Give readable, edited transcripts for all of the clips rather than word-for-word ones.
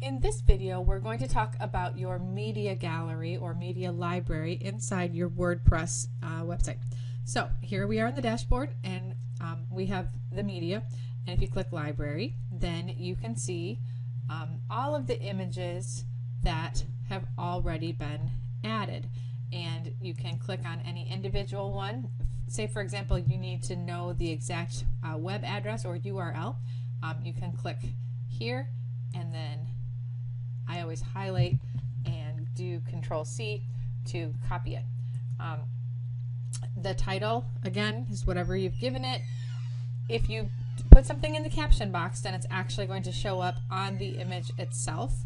In this video, we're going to talk about your media gallery or media library inside your WordPress website. So here we are in the dashboard, and we have the media. And if you click library, then you can see all of the images that have already been added. And you can click on any individual one. Say, for example, you need to know the exact web address or URL. You can click here, and then I always highlight and do Control-C to copy it. The title, again, is whatever you've given it. If you put something in the caption box, then it's actually going to show up on the image itself.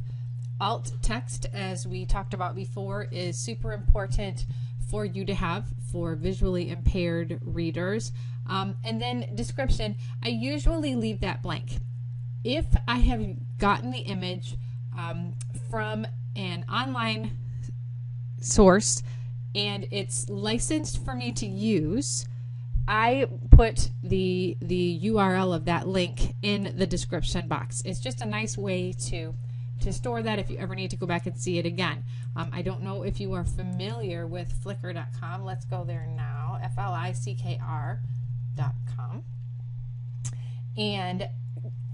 Alt text, as we talked about before, is super important for you to have for visually impaired readers. And then description, I usually leave that blank. If I have gotten the image from an online source and it's licensed for me to use, I put the URL of that link in the description box. It's just a nice way to store that if you ever need to go back and see it again. I don't know if you are familiar with Flickr.com. Let's go there now, FLICKR.com. And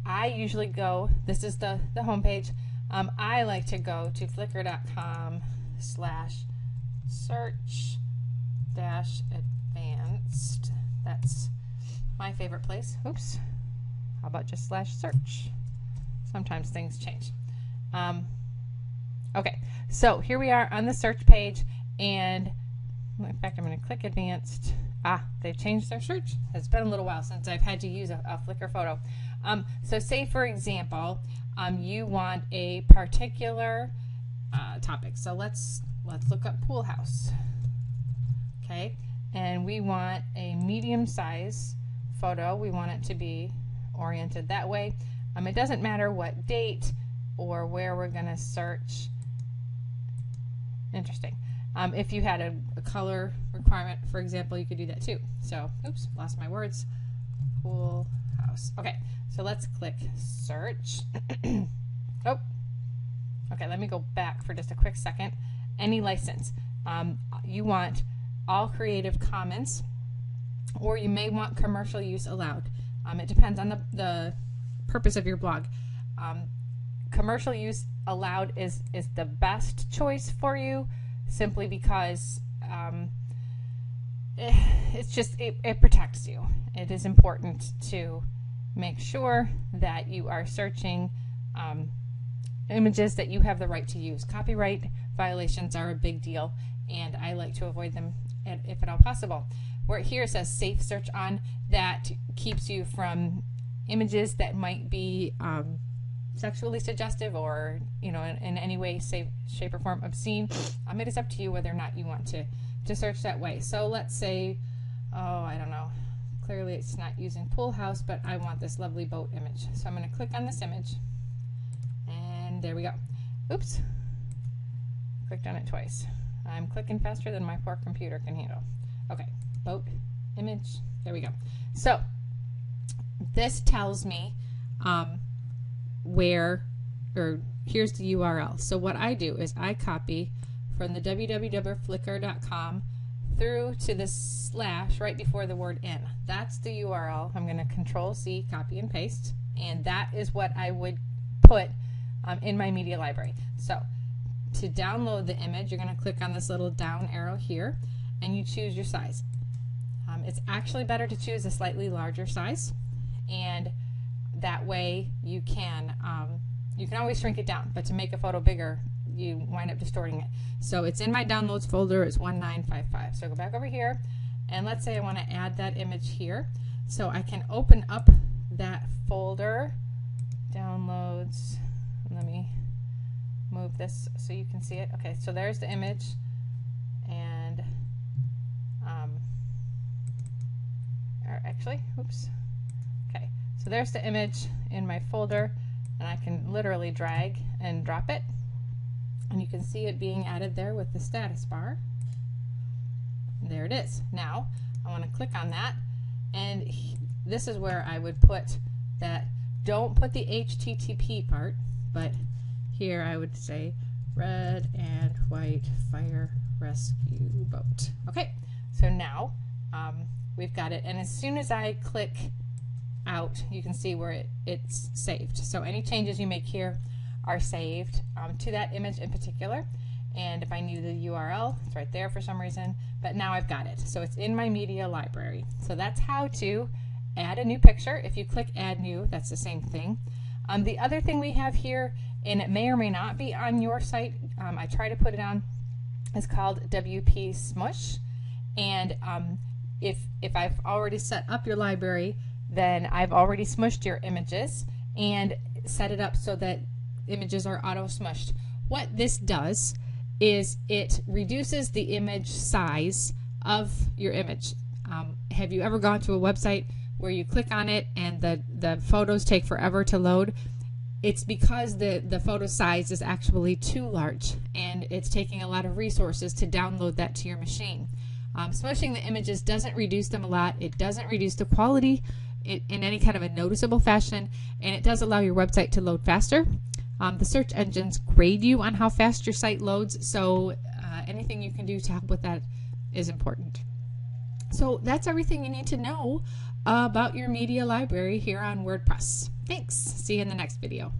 I usually go, this is the home page. I like to go to flickr.com/search-advanced. That's my favorite place. Oops. How about just /search? Sometimes things change. Okay, so here we are on the search page, and in fact, I'm going to click advanced. They've changed their search. It's been a little while since I've had to use a Flickr photo. So say, for example, you want a particular topic. So let's look up pool house. Okay, and we want a medium size photo. We want it to be oriented that way. It doesn't matter what date or where we're going to search. Interesting. If you had a color requirement, for example, you could do that too. So, oops, lost my words. Pool house. Okay, so let's click search. Oh, okay, let me go back for just a quick second. Any license. You want all Creative Commons, or you may want commercial use allowed. It depends on the purpose of your blog. Commercial use allowed is the best choice for you, simply because it protects you. It is important to make sure that you are searching images that you have the right to use. Copyright violations are a big deal, and I like to avoid them if at all possible. Where here it says safe search on, that keeps you from images that might be sexually suggestive or, in any way, shape or form obscene. It is up to you whether or not you want to search that way. So let's say, I don't know, clearly it's not using pool house, but I want this lovely boat image. So I'm going to click on this image, and there we go. Oops, clicked on it twice. I'm clicking faster than my poor computer can handle. Okay, boat image, there we go. So this tells me here's the URL. So what I do is I copy from the www.flickr.com through to the / right before the word in. That's the URL. I'm going to Control-C, copy and paste, and that is what I would put in my media library. So to download the image, you're going to click on this little down arrow here, and you choose your size. It's actually better to choose a slightly larger size, and that way you can always shrink it down, but to make a photo bigger, you wind up distorting it. So it's in my downloads folder. It's 1955. So go back over here, and let's say I want to add that image here. So I can open up that folder, downloads. Let me move this so you can see it. Okay, so there's the image, and actually, oops. Okay, so there's the image in my folder, and I can literally drag and drop it, and you can see it being added there with the status bar. There it is. Now I want to click on that, and this is where I would put that. Don't put the HTTP part, but here I would say red and white fire rescue boat. Okay, so now we've got it, and as soon as I click out, you can see where it's saved. So any changes you make here are saved to that image in particular. And if I knew the URL, it's right there for some reason, but now I've got it. So it's in my media library. So that's how to add a new picture. If you click add new, that's the same thing. The other thing we have here, and it may or may not be on your site, I try to put it on, is called WP Smush. And if I've already set up your library, then I've already smushed your images and set it up so that images are auto smushed. What this does is it reduces the image size of your image. Have you ever gone to a website where you click on it and the photos take forever to load? It's because the photo size is actually too large and it's taking a lot of resources to download that to your machine. Smushing the images doesn't reduce them a lot. It doesn't reduce the quality in any kind of a noticeable fashion, and it does allow your website to load faster. The search engines grade you on how fast your site loads, so anything you can do to help with that is important. So that's everything you need to know about your media library here on WordPress. Thanks. See you in the next video.